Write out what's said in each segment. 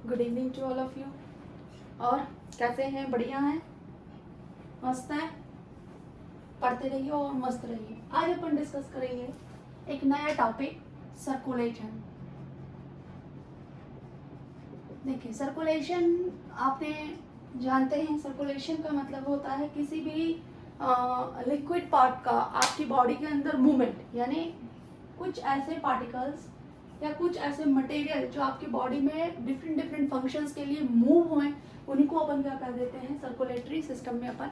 Good evening to all of you. और कैसे हैं? बढ़िया हैं? मस्त हैं? पढ़ते रहिए और मस्त रहिए। आज अपन डिस्कस करेंगे एक नया टॉपिक, सर्कुलेशन। देखिए, सर्कुलेशन आपने जानते हैं, सर्कुलेशन का मतलब होता है किसी भी लिक्विड पार्ट का आपकी बॉडी के अंदर मूवमेंट, यानी कुछ ऐसे पार्टिकल्स या कुछ ऐसे मटेरियल जो आपकी बॉडी में डिफरेंट डिफरेंट फंक्शंस के लिए मूव हुए, उन्हीं को अपन क्या कर देते हैं, सर्कुलेटरी सिस्टम में अपन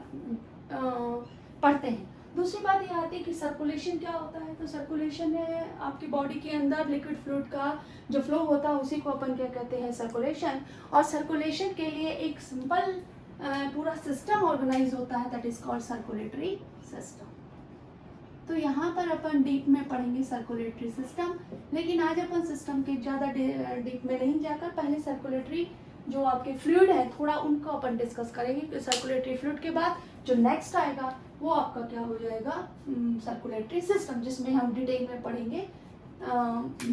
पढ़ते हैं। दूसरी बात ये आती है कि सर्कुलेशन क्या होता है। तो सर्कुलेशन है आपकी बॉडी के अंदर लिक्विड फ्लूइड का जो फ्लो होता है, उसी को अपन क्या कहते हैं, सर्कुलेशन। और सर्कुलेशन के लिए एक सिंपल पूरा सिस्टम ऑर्गेनाइज होता है, that is called circulatory system. तो यहाँ पर अपन डीप में पढ़ेंगे सर्कुलेटरी सिस्टम, लेकिन आज अपन सिस्टम के ज़्यादा डीप में नहीं जाकर पहले सर्कुलेटरी जो आपके फ्लूइड है थोड़ा उनको अपन डिस्कस करेंगे। सर्कुलेटरी फ्लूइड के बाद जो नेक्स्ट आएगा वो आपका क्या हो जाएगा, सर्कुलेटरी सिस्टम, जिसमें हम डिटेल में पढ़ेंगे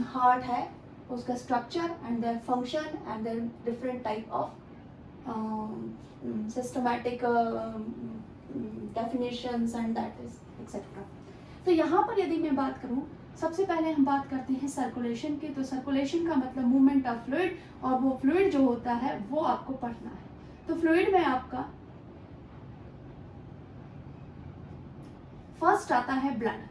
हार्ट है, उसका structure and their function and their different type of systematic definitions and that is etcetera. तो यहाँ पर यदि मैं बात करूँ, सबसे पहले हम बात करते हैं सर्कुलेशन की। तो सर्कुलेशन का मतलब मूवमेंट ऑफ फ्लूइड, और वो फ्लूइड जो होता है वो आपको पढ़ना है। तो फ्लूइड में आपका फर्स्ट आता है ब्लड।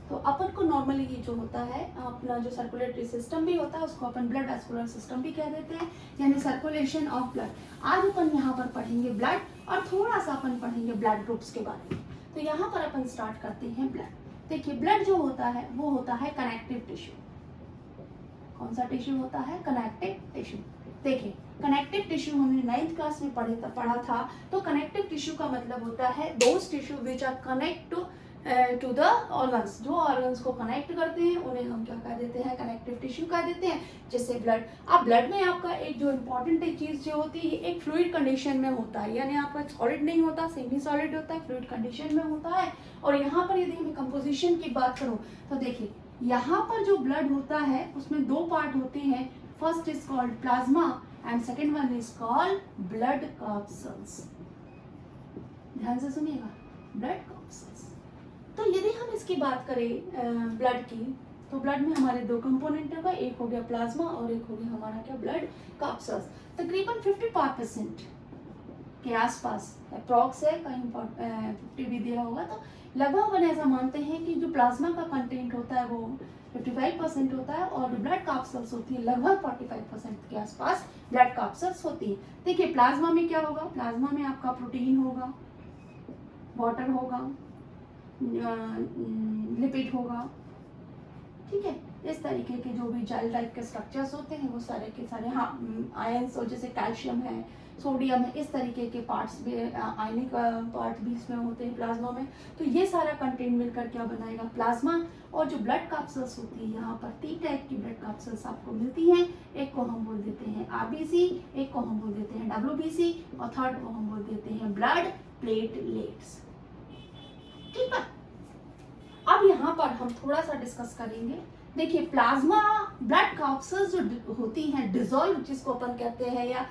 तो अपन को नॉर्मली ये जो होता है अपना जो सर्कुलेटरी सिस्टम भी होता है उसको अपन ब्लड वैस्कुलर सिस्टम भी कह देते हैं, यानी सर्कुलेशन ऑफ ब्लड। आज अपन यहाँ पर पढ़ेंगे ब्लड, और थोड़ा सा अपन पढ़ेंगे ब्लड ग्रुप्स के बारे में। तो यहाँ पर अपन स्टार्ट करते हैं ब्लड। देखिए, ब्लड जो होता है वो होता है कनेक्टिव टिश्यू। कौन सा टिश्यू होता है? Connective tissue. देखिए, कनेक्टिव टिश्यू हमने 9th क्लास में पढ़ा था। तो कनेक्टिव टिश्यू का मतलब होता है those tissue which are connect to the organs. जो ऑर्गन्स को कनेक्ट करते हैं उन्हें हम क्या कह देते हैं, कनेक्टिव टिश्यू कह देते हैं। जैसे ब्लड, अब ब्लड में आपका एक जो इम्पॉर्टेंट एक चीज़ जो होती है, एक फ्लूइड कंडीशन में होता है, यानी आपका सॉलिड नहीं होता, सेमी सॉलिड होता है, फ्लूइड कंडीशन में होता है। और यहाँ पर यदि मैं कंपोजिशन की बात करूँ तो देखिए, यहाँ पर जो ब्लड होता है उसमें दो पार्ट होते हैं। First is called plasma and second one is called blood corpuscles. ध्यान से सुनिएगा, ब्लड कॉर्पसल्स। तो यदि हम इसकी बात करें ब्लड की, तो ब्लड में हमारे दो कंपोनेंट होगा, एक हो गया प्लाज्मा और एक हो गया हमारा क्या, ब्लड कॉर्पसल्स। तकरीबन 55% के आसपास अप्रॉक्स है, कहीं 50 भी दिया होगा, तो लगभग अपन ऐसा मानते हैं कि जो प्लाज्मा का कंटेंट होता है वो 55% होता है, और ब्लड कॉर्पसल्स होती है लगभग 45% के आसपास ब्लड कॉर्पसल्स होती है। देखिए, प्लाज्मा में क्या होगा, प्लाज्मा में आपका प्रोटीन होगा, वाटर होगा, लिपिड होगा, ठीक है। इस तरीके के जो भी जेल टाइप के स्ट्रक्चर्स होते हैं वो सारे के सारे, हाँ, आयंस, और जैसे कैल्शियम है, सोडियम है, इस तरीके के पार्ट्स भी, आयनिक पार्ट भी इसमें होते हैं प्लाज्मा में। तो ये सारा कंटेंट मिलकर क्या बनाएगा, प्लाज्मा। और जो ब्लड कैप्सूल्स होती है, यहाँ पर 3 टाइप की ब्लड कैप्सूल्स आपको मिलती हैं। एक को हम बोल देते हैं आरबीसी, एक को हम बोल देते हैं डब्ल्यूबीसी, और थर्ड को हम बोल देते हैं ब्लड प्लेटलेट्स, ठीक है। अब यहाँ पर हम थोड़ा सा डिस्कस करेंगे। देखिए, प्लाज्मा ब्लड कैप्सूल्स जो होती हैं डिसॉल्व, जिसको अपन कहते हैं, या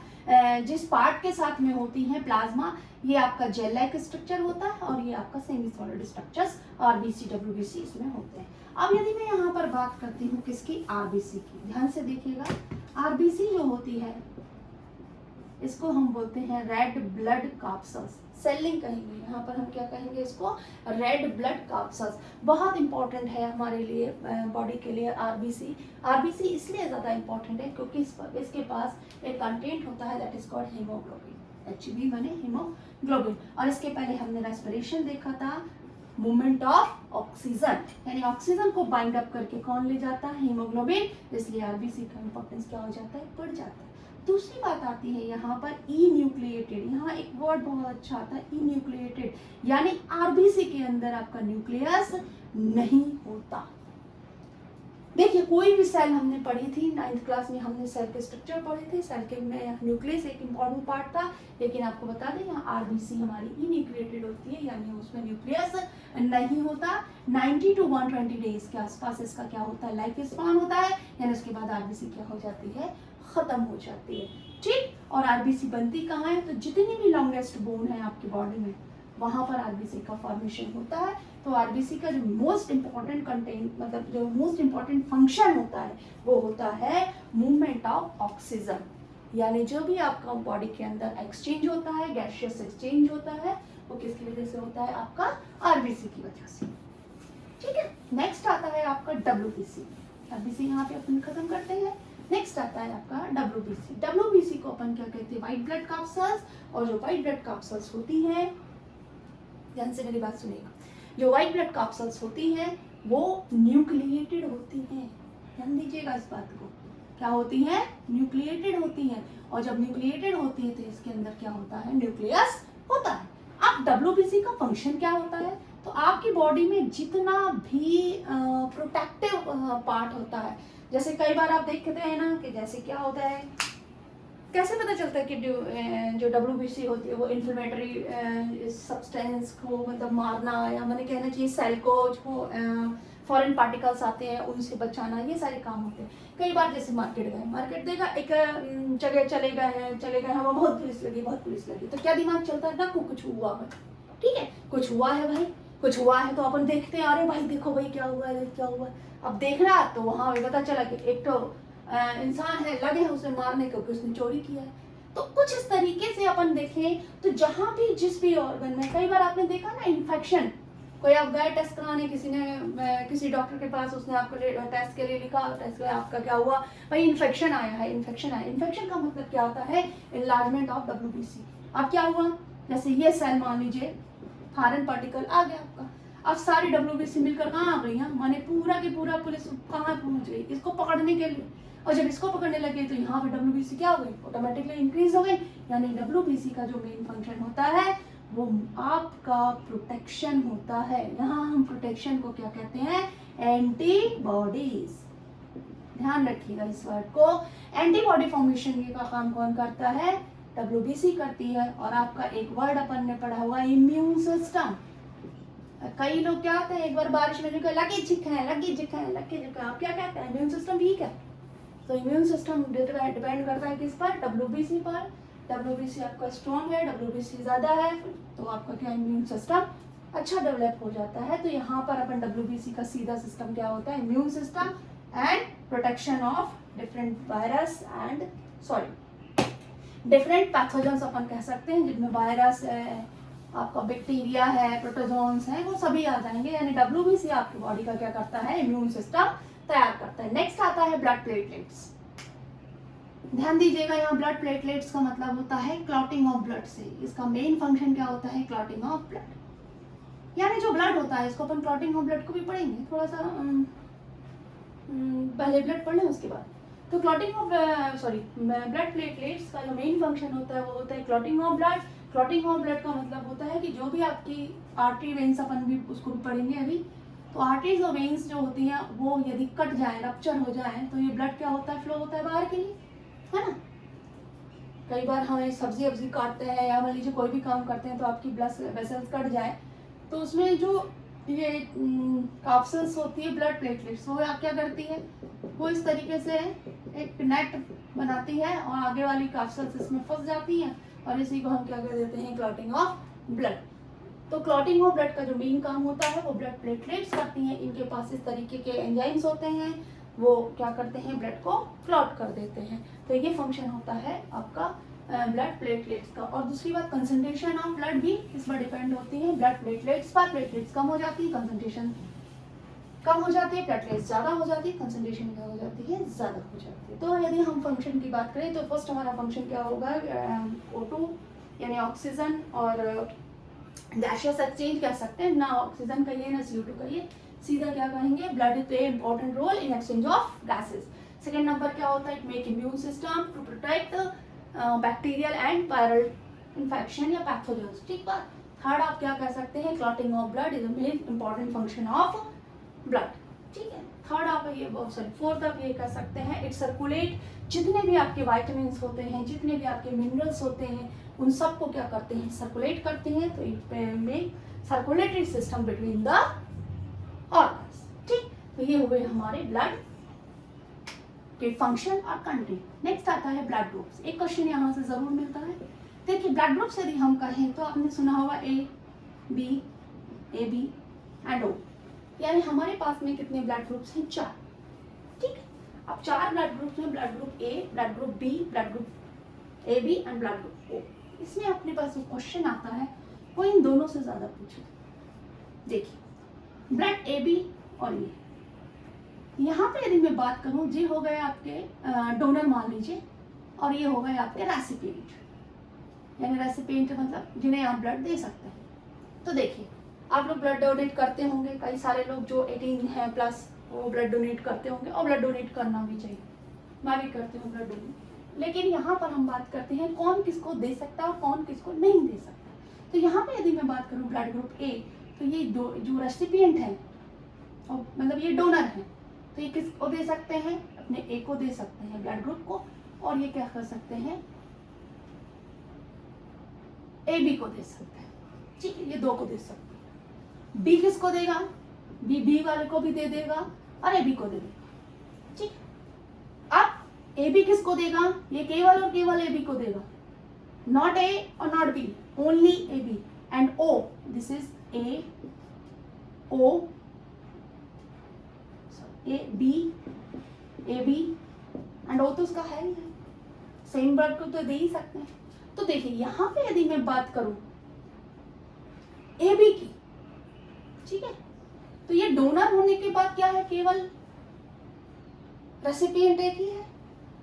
जिस पार्ट के साथ में होती हैं प्लाज्मा, ये आपका जेल लाइक स्ट्रक्चर होता है, और ये आपका semi solid structures RBC WBC इसमें होते हैं। अब यदि मैं यहाँ पर बात करती हूँ किसकी, आरबीसी की, ध्यान से देखिएगा। आरबीसी जो होती है इसको हम बोलते हैं रेड ब्लड कैप्सूल्स, सेलिंग कहेंगे, यहाँ पर हम क्या कहेंगे इसको, रेड ब्लड कैप्सूल्स। बहुत इंपॉर्टेंट है हमारे लिए, बॉडी के लिए आरबीसी। आरबीसी इसलिए ज़्यादा इंपॉर्टेंट है क्योंकि इसके पास एक कंटेंट होता है that is called haemoglobin. HB माने हीमोग्लोबिन। और इसके पहले हमने रेस्पिरेशन देखा था, मूवमेंट ऑफ ऑक्सीजन, यानी ऑक्सीजन को बाइंड अप करके कौन ले जाता है, हीमोग्लोबिन। इसलिए आरबीसी का इंपॉर्टेंस क्या हो जाता है, बढ़ जाता है। दूसरी बात आती है यहाँ पर ई न्यूक्लिएटेड। यहाँ एक वर्ड बहुत अच्छा आता है, ई न्यूक्लिएटेड, यानी आरबीसी के अंदर आपका न्यूक्लियस नहीं होता। देखिए कोई भी सेल हमने पढ़ी थी 9th क्लास में, हमने सेल के स्ट्रक्चर पढ़े थे, सेल के में न्यूक्लियस एक इम्पॉर्टेंट पार्ट था, लेकिन आपको बता दें यहाँ आरबीसी हमारी इन्यूक्लिएटेड होती है, यानी उसमें न्यूक्लियस नहीं होता। 90 to 120 डेज के आसपास इसका क्या होता है, लाइफ स्पान होता है, यानी उसके बाद आरबीसी क्या हो जाती है, खत्म हो जाती है। ठीक, और आरबीसी बनती कहाँ है, तो जितनी भी लॉन्गेस्ट बोन है आपकी बॉडी में वहाँ पर आरबीसी का फॉर्मेशन होता है। तो आरबीसी का जो मोस्ट इम्पॉर्टेंट कंटेंट, मतलब जो मोस्ट इम्पॉर्टेंट फंक्शन होता है वो होता है मूवमेंट ऑफ ऑक्सीजन, यानी जो भी आपका बॉडी के अंदर एक्सचेंज होता है, गैसियस एक्सचेंज होता है, वो किसकी वजह से होता है, आपका आरबीसी की वजह से। ठीक है, नेक्स्ट आता है आपका डब्ल्यूबीसी। आरबीसी यहाँ पे अपन खत्म करते हैं। नेक्स्ट आता है आपका डब्ल्यूबीसी। डब्ल्यूबीसी को अपन क्या कहते हैं, व्हाइट ब्लड कैप्सूल्स। और जो व्हाइट ब्लड कैप्सूल्स होती हैं, ध्यान से मेरी बात सुनिएगा, जो व्हाइट ब्लड कैप्सूल्स होती हैं वो न्यूक्लिएटेड होती हैं। ध्यान दीजिएगा इस बात को, क्या होती हैं, न्यूक्लिएटेड होती हैं। और जब न्यूक्लिएटेड होती है तो इसके अंदर क्या होता है, न्यूक्लियस होता है। अब डब्ल्यूबीसी का फंक्शन क्या होता है, तो आपकी बॉडी में जितना भी प्रोटेक्टिव पार्ट होता है, जैसे कई बार आप देखते हैं ना कि जैसे क्या होता है, कैसे पता चलता है कि जो डब्ल्यूबीसी होती है वो इन्फ्लेमेटरी सब्सटेंस को मतलब मारना, या मैंने कहना चाहिए सेल को जो फॉरेन पार्टिकल्स आते हैं उनसे बचाना, ये सारे काम होते हैं। कई बार जैसे मार्केट देखा, एक जगह चले गए हैं, वहाँ बहुत पुलिस लगी, तो क्या दिमाग चलता है ना, कुछ हुआ है, ठीक है, कुछ हुआ है भाई, कुछ हुआ है, तो अपन देखते हैं, अरे भाई देखो भाई क्या हुआ है। अब देख रहा तो वहाँ भी पता चला कि एक तो इंसान है, लगे हैं उसे मारने को कि उसने चोरी किया है। तो कुछ इस तरीके से अपन देखें तो जहां भी जिस भी ऑर्गन में, कई बार आपने देखा ना इन्फेक्शन, कोई आप गए टेस्ट कराने, किसी डॉक्टर के पास, उसने आपको टेस्ट के लिए लिखा, टेस्ट के लिए आपका क्या हुआ भाई, इन्फेक्शन आया। इन्फेक्शन का मतलब क्या होता है, इनलार्जमेंट ऑफ डब्ल्यूबीसी। अब क्या हुआ, जैसे ये सेल मान लीजिए फॉरेन पार्टिकल आ गया आपका, अब सारी डब्ल्यूबीसी मिलकर कहाँ आ गई हैं, माने पूरा की पूरा पुलिस कहाँ पहुंच गई इसको पकड़ने के लिए। और जब इसको पकड़ने लगे तो यहाँ पे डब्ल्यूबीसी क्या हो गई, ऑटोमेटिकली इंक्रीज हो गई। यानी डब्ल्यूबीसी का जो मेन फंक्शन होता है वो आपका प्रोटेक्शन होता है। यहाँ हम प्रोटेक्शन को क्या कहते हैं, एंटीबॉडीज। ध्यान रखिएगा इस वर्ड को, एंटीबॉडी फॉर्मेशन का काम कौन करता है, डब्ल्यूबीसी करती है। और आपका एक वर्ड अपन ने पढ़ा हुआ इम्यून सिस्टम। कई लोग क्या होते हैं, एक बार बारिश में लगी झिका, आप क्या कहते हैं, इम्यून सिस्टम वीक है। तो इम्यून सिस्टम डिपेंड करता है किस पर, डब्ल्यूबीसी पर। डब्ल्यूबीसी आपका स्ट्रॉन्ग है, डब्ल्यूबीसी ज़्यादा है, तो आपका क्या इम्यून सिस्टम अच्छा डेवलप हो जाता है। तो यहाँ पर अपन डब्ल्यूबीसी का सीधा सिस्टम क्या होता है, immune system and protection of different virus and different pathogens अपन कह सकते हैं, जिनमें वायरस है, आपका बैक्टीरिया है, प्रोटोजोन्स हैं, वो सभी आ जाएंगे। यानी डब्ल्यूबीसी आपकी बॉडी का क्या करता है, इम्यून सिस्टम तैयार करता है। नेक्स्ट आता है ब्लड प्लेटलेट्स। ध्यान दीजिएगा, यहाँ ब्लड प्लेटलेट्स का मतलब होता है क्लॉटिंग ऑफ ब्लड से। इसका मेन फंक्शन क्या होता है, क्लॉटिंग ऑफ ब्लड। यानी जो ब्लड होता है, इसको अपन क्लॉटिंग ऑफ ब्लड को भी पढ़ेंगे, थोड़ा सा पहले ब्लड पढ़ लें उसके बाद। तो क्लॉटिंग ऑफ ब्लड प्लेटलेट्स का जो मेन फंक्शन होता है वो होता है clotting of blood. Clotting of blood का मतलब होता है कि जो भी आपकी आर्टरी वेन्स, अपन भी उसको भी पढ़ेंगे अभी, तो आर्टरीज और वेन्स जो होती हैं वो यदि कट जाए, रप्चर हो जाए, तो ये ब्लड क्या होता है, फ्लो होता है बाहर के लिए, है ना। कई बार हमें सब्जी काटते हैं या मान लीजिए कोई भी काम करते हैं तो आपकी ब्लड वेसल्स कट जाए, तो उसमें जो ये कैप्सूल्स होती है ब्लड प्लेटलेट्स, वो क्या करती है, वो इस तरीके से एक नेट बनाती है और आगे वाली कैप्सूल्स इसमें फंस जाती हैं, और इसी को हम क्या कर देते हैं, क्लॉटिंग ऑफ ब्लड। तो क्लॉटिंग ऑफ ब्लड का जो मेन काम होता है वो ब्लड प्लेटलेट्स करती हैं। इनके पास इस तरीके के एंजाइम्स होते हैं, वो क्या करते हैं, ब्लड को क्लॉट कर देते हैं। तो ये फंक्शन होता है आपका ब्लड प्लेटलेट्स का। और दूसरी बात, कंसंट्रेशन ऑफ ब्लड भी इस पर डिपेंड होती है। ब्लड प्लेटलेट्स पर प्लेटलेट्स कम हो जाती है, कंसंट्रेशन कम हो जाती है, प्लेटलेट्स ज़्यादा हो जाती है, कंसंट्रेशन क्या हो जाती है, ज़्यादा हो जाती है। तो यदि हम फंक्शन की बात करें तो फर्स्ट हमारा फंक्शन क्या होगा, O2 यानी ऑक्सीजन और गैसियस एक्सचेंज कह सकते हैं, ना ऑक्सीजन कहिए ना CO2 कहिए, सीधा क्या कहेंगे, blood play important role in exchange of gases. Second number क्या होता है, it make immune system to protect bacterial and viral infection या पैथोजेंस। ठीक बात। थर्ड आप क्या कह सकते हैं, clotting of blood is a main important function of blood. ठीक है। थर्ड आप ये सॉरी फोर्थ आप ये कह सकते हैं इट सर्कुलेट, जितने भी आपके वाइटामिन होते हैं, जितने भी आपके मिनरल्स होते हैं, उन सबको क्या करते हैं, सर्कुलेट करते हैं। तो it make circulatory system between the organs. ठीक, तो ये हुए हमारे ब्लड के फंक्शन और कंटेंट। नेक्स्ट आता है ब्लड ग्रुप्स। एक क्वेश्चन यहाँ से जरूर मिलता है। देखिए ब्लड ग्रुप्स यदि हम कहें तो आपने सुना होगा ए बी एंड ओ, यानी हमारे पास में कितने ब्लड ग्रुप्स हैं, 4। ठीक है, अब 4 ब्लड ग्रुप्स में blood group A, blood group B, blood group A B and blood group O. इसमें अपने पास एक क्वेश्चन आता है वो इन दोनों से ज्यादा पूछे। देखिए ब्लड ए बी और ए, यहाँ पे यदि मैं बात करूँ, ये हो गए आपके डोनर मान लीजिए, और ये हो गए आपके रेसिपिएंट, यानी रेसिपिएंट मतलब जिन्हें आप ब्लड दे सकते हैं। तो देखिए आप लोग ब्लड डोनेट करते होंगे, कई सारे लोग जो 18 हैं प्लस वो ब्लड डोनेट करते होंगे, और ब्लड डोनेट करना भी चाहिए, मैं भी करती हूँ ब्लड डोनेट। लेकिन यहाँ पर हम बात करते हैं कौन किसको दे सकता है और कौन किसको नहीं दे सकता। तो यहाँ पे यदि मैं बात करूँ ब्लड ग्रुप ए, तो ये जो रेसिपिएंट है और मतलब ये डोनर है, तो ये किसको दे सकते हैं, अपने ए को दे सकते हैं ब्लड ग्रुप को, और ये क्या कर सकते हैं, ए बी को दे सकते हैं। ठीक है, ये 2 को दे सकते हैं। बी किसको देगा, बी वाले को भी दे देगा और ए बी को दे देगा। ठीक, अब ए बी किसको देगा, ये केवल और केवल ए बी को देगा, नॉट ए और not B, only A B and O, this is A O A B and O तो उसका है ही है, सेम ब्लड को तो दे ही सकते हैं। तो देखिए यहाँ पे यदि मैं बात करूं ए बी की, ठीक है, तो ये डोनर होने के बाद क्या है, केवल रेसिपिएंट एक ही है,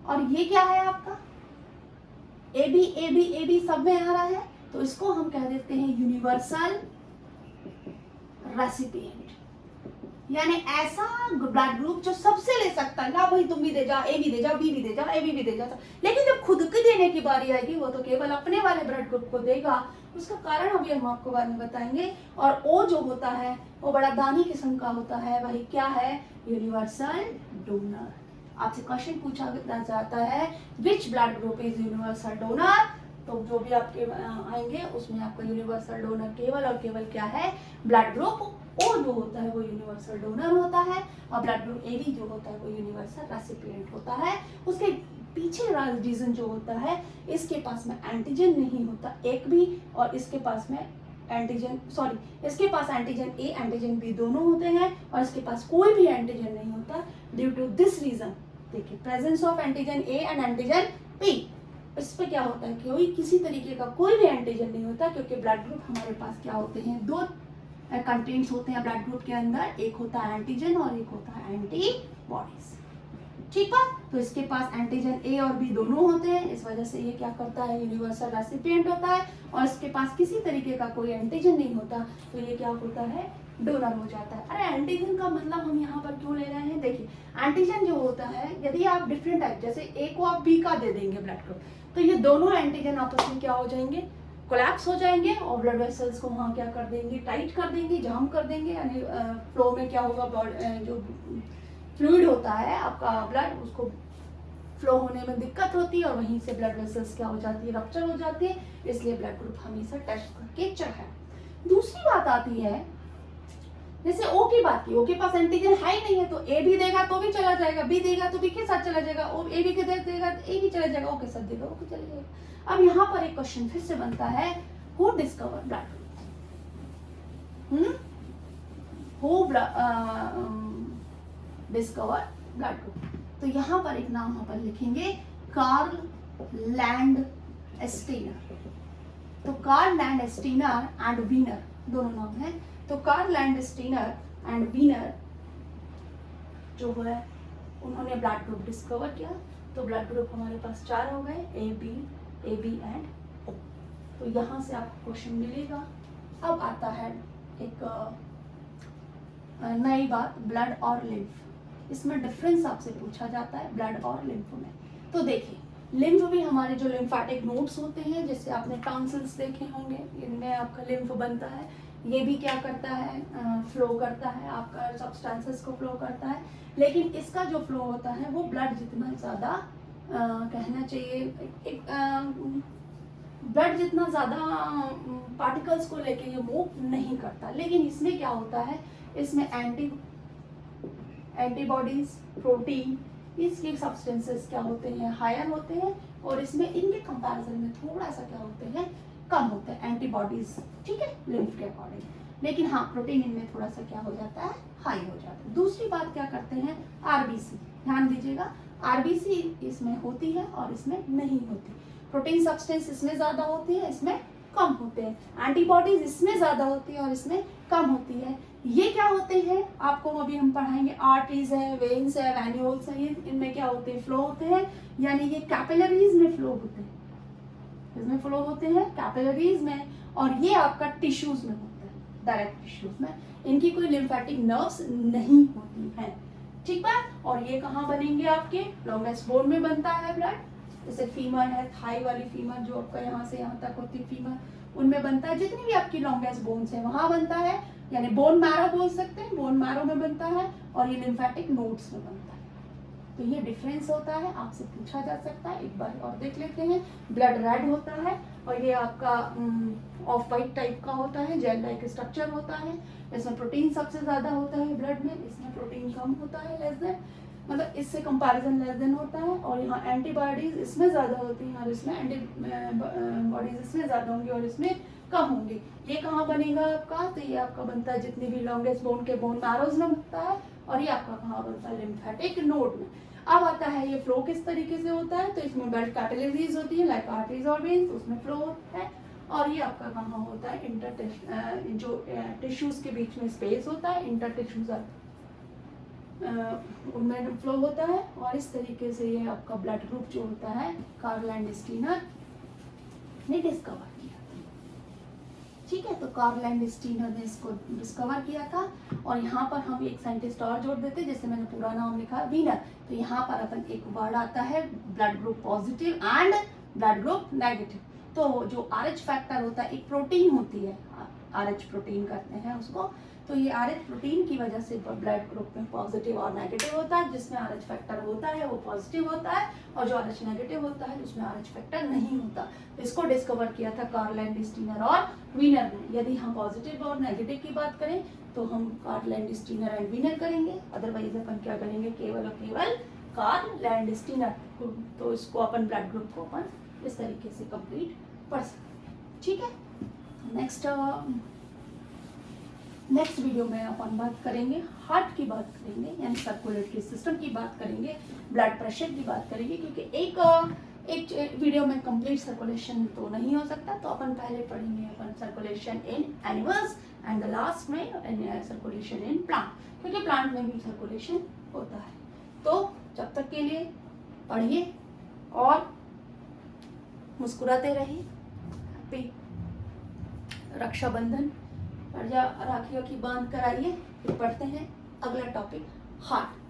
और ये क्या है आपका ए बी सब में आ रहा है, तो इसको हम कह देते हैं यूनिवर्सल रेसिपिएंट, यानी ऐसा ब्लड ग्रुप जो सबसे ले सकता है ना, भाई तुम भी दे जा, ए भी दे जा, बी भी दे जा, ए बी भी दे जा, लेकिन जब खुद के देने की बारी आएगी वो तो केवल अपने वाले ब्लड ग्रुप को देगा। उसका कारण अभी हम आपको बाद में बताएंगे। और ओ जो होता है वो बड़ा दानी किस्म का होता है, वही क्या है, यूनिवर्सल डोनर। आपसे क्वेश्चन पूछा जाता है which blood group is universal donor, तो जो भी आपके आएंगे उसमें आपका यूनिवर्सल डोनर केवल और केवल क्या है, ब्लड ग्रुप ओ जो होता है वो यूनिवर्सल डोनर होता है, और ब्लड ग्रुप ए बी जो होता है वो यूनिवर्सल रेसिपिएंट होता है। उसके पीछे रीजन जो होता है, इसके पास में एंटीजन नहीं होता एक भी, और इसके पास में इसके पास एंटीजन ए एंटीजन बी दोनों होते हैं, और इसके पास कोई भी एंटीजन नहीं होता ड्यू टू दिस रीजन। देखिए presence of antigen A and antigen B, इस पे क्या होता है कि किसी तरीके का कोई भी एंटीजन नहीं होता, क्योंकि ब्लड ग्रुप हमारे पास क्या होते हैं, 2 कंटेंट्स होते हैं ब्लड ग्रुप के अंदर, एक होता है एंटीजन और एक होता है एंटीबॉडीज। ठीक है, तो इसके पास एंटीजन ए और बी दोनों होते हैं, इस वजह से ये क्या करता है, यूनिवर्सल रेसिपिएंट होता है, और इसके पास किसी तरीके का कोई एंटीजन नहीं होता, तो ये क्या होता है, डोनर हो जाता है। अरे एंटीजन का मतलब हम यहाँ पर क्यों ले रहे हैं, देखिए एंटीजन जो होता है, यदि आप डिफरेंट टाइप, जैसे ए को आप बी का दे देंगे ब्लड ग्रुप, तो ये दोनों एंटीजन आपस में क्या हो जाएंगे, कोलैप्स हो जाएंगे, और ब्लड वेसल्स को वहाँ क्या कर देंगे, टाइट कर देंगे, जाम कर देंगे, यानी फ्लो में क्या होगा, जो फ्लूइड होता है आपका ब्लड, उसको फ्लो होने में दिक्कत होती है, और वहीं से ब्लड वेसल्स क्या हो जाती है, रप्चर हो जाती है, इसलिए ब्लड ग्रुप हमेशा टेस्ट करके चढ़ाए। दूसरी बात आती है, जैसे ओ की बात की, ओ के पास एंटीजन है ही नहीं है, तो ए भी देगा तो भी चला जाएगा, बी देगा तो बी के साथ चला जाएगा, और ए बी के देगा तो ए भी चला जाएगा, ओ के साथ देगा ओ के चला जाएगा। अब यहाँ पर एक क्वेश्चन फिर से बनता है, who discover blood group, who discover blood group, तो यहाँ पर एक नाम अपन लिखेंगे, कार्ल लैंडस्टीनर। तो कार्ल लैंडस्टीनर एंड वीनर दोनों नाम है, तो कार्ल लैंडस्टीनर एंड वीनर जो है उन्होंने ब्लड ग्रुप डिस्कवर किया। तो ब्लड ग्रुप हमारे पास 4 हो गए, ए बी एंड ओ। तो यहाँ से आपको क्वेश्चन मिलेगा। अब आता है एक नई बात, ब्लड और लिम्फ। इसमें डिफरेंस आपसे पूछा जाता है ब्लड और लिम्फ में। तो देखिए लिम्फ भी हमारे जो लिम्फेटिक नोड्स होते हैं, जैसे आपने टॉन्सिल्स देखे होंगे, इनमें आपका लिम्फ बनता है, ये भी क्या करता है, फ्लो करता है, आपका सब्सटेंसेस को फ्लो करता है, लेकिन इसका जो फ्लो होता है वो ब्लड जितना ज़्यादा कहना चाहिए ब्लड जितना ज़्यादा पार्टिकल्स को लेके ये मूव नहीं करता। लेकिन इसमें क्या होता है, इसमें एंटीबॉडीज, प्रोटीन, इसके सब्सटेंसेस क्या होते हैं, हायर होते हैं, और इसमें इनके कंपैरिजन में थोड़ा सा क्या होते हैं, कम होते हैं एंटीबॉडीज, ठीक है, लिम्फ के अकॉर्डिंग। लेकिन हाँ, प्रोटीन इनमें थोड़ा सा क्या हो जाता है, हाई हो जाता है। दूसरी बात क्या करते हैं, आरबीसी, ध्यान दीजिएगा, आरबीसी इसमें होती है और इसमें नहीं होती। प्रोटीन सब्सटेंस इसमें ज्यादा होती है, इसमें कम होते हैं। एंटीबॉडीज इसमें ज्यादा होती है और इसमें कम होती है। ये क्या होते हैं, आपको अभी हम पढ़ाएंगे, आर्टरीज है, वेन्स है, वैन्यूल्स है, ये इनमें क्या होते हैं, फ्लो होते हैं, यानी ये कैपिलरीज में फ्लो होते हैं, इसमें फ्लो होते हैं कैपिलरीज में, और ये आपका टिश्यूज में होता है, डायरेक्ट टिश्यूज में। इनकी कोई लिम्फेटिक नर्व्स नहीं होती हैं, ठीक बात। और ये कहाँ बनेंगे, आपके लॉन्गेस्ट बोन में बनता है ब्लड, जैसे फीमर है, थाई वाली फीमर जो आपका यहाँ से यहाँ तक होती है फीमर, उनमें बनता है। जितनी भी आपकी लॉन्गेस्ट बोन्स है वहां बनता है, यानी बोन मैरो बोल सकते हैं, बोन मैरो में बनता है, और ये लिम्फेटिक नोड्स में बनता है। तो ये डिफरेंस होता है, आपसे पूछा जा सकता है, एक बार और देख लेते हैं। ब्लड रेड होता है और ये आपका ऑफ वाइट टाइप का होता है, जेल लाइक स्ट्रक्चर होता है। इसमें प्रोटीन सबसे ज्यादा होता है ब्लड में, इसमें प्रोटीन कम होता है, लेस देन, मतलब इससे कंपैरिजन लेस देन होता है। और यहाँ एंटीबॉडीज इसमें ज्यादा होती हैं और इसमें एंटीबॉडीज इसमें ज्यादा होंगी और इसमें कम होंगे। ये कहाँ बनेगा आपका, तो ये आपका बनता है जितनी भी लॉन्गेस्ट बोन के बोन मैरोज में बनता है, और ये आपका कहाँ बनता है, लिम्फेटिक नोड में। अब आता है ये फ्लो किस तरीके से होता है, तो इसमें ब्लड कैपिलरीज होती है लाइक आर्टरीज और वेन्स, उसमें फ्लो होता है। और ये आपका कहाँ होता है, जो टिश्यूज के बीच में स्पेस होता है, इंटर टिश्यूज उनमें फ्लो होता है। और इस तरीके से ये आपका ब्लड ग्रुप जो होता है, कार्ल एंड स्टीनर ने डिस्कवर किया था, ठीक है। तो कार्ल एंड स्टीनर ने इसको डिस्कवर किया था। और यहाँ पर हम एक साइंटिस्ट और जोड़ देते, जैसे मैंने पूरा नाम लिखा वीनर, तो यहाँ पर अपन एक वर्ड आता है blood group positive and blood group negative. तो जो आरएच फैक्टर होता है, एक प्रोटीन होती है, आरएच प्रोटीन करते हैं उसको, तो ये आरएच प्रोटीन की वजह से ब्लड ग्रुप में पॉजिटिव और नेगेटिव होता है। जिसमें आरएच फैक्टर होता है वो पॉजिटिव होता है, और जो आरएच नेगेटिव होता है उसमें आरएच फैक्टर नहीं होता। इसको डिस्कवर किया था कार्ल एंड स्टीनर और वीनर ने। यदि हम पॉजिटिव और नेगेटिव की बात करें तो हम Karl and Steiner and Wiener करेंगे, अदरवाइज अपन क्या करेंगे, केवल और केवल कार्ल एंड स्टीनर। तो इसको अपन ब्लड ग्रुप को अपन इस तरीके से कंप्लीट पढ़ सकते हैं, ठीक है। नेक्स्ट वीडियो में अपन बात करेंगे, हार्ट की बात करेंगे, यानी सर्कुलेटरी सिस्टम की बात करेंगे, ब्लड प्रेशर की बात करेंगे, क्योंकि एक वीडियो में कंप्लीट सर्कुलेशन तो नहीं हो सकता। तो अपन पहले पढ़ेंगे अपन circulation in animals and the last में सर्कुलेशन इन प्लांट, क्योंकि प्लांट में भी सर्कुलेशन होता है। तो जब तक के लिए पढ़िए और मुस्कुराते रहिए। हैप्पी रक्षाबंधन, राखियों की बांध कर आइए। फिर पढ़ते हैं अगला टॉपिक, हार्ट।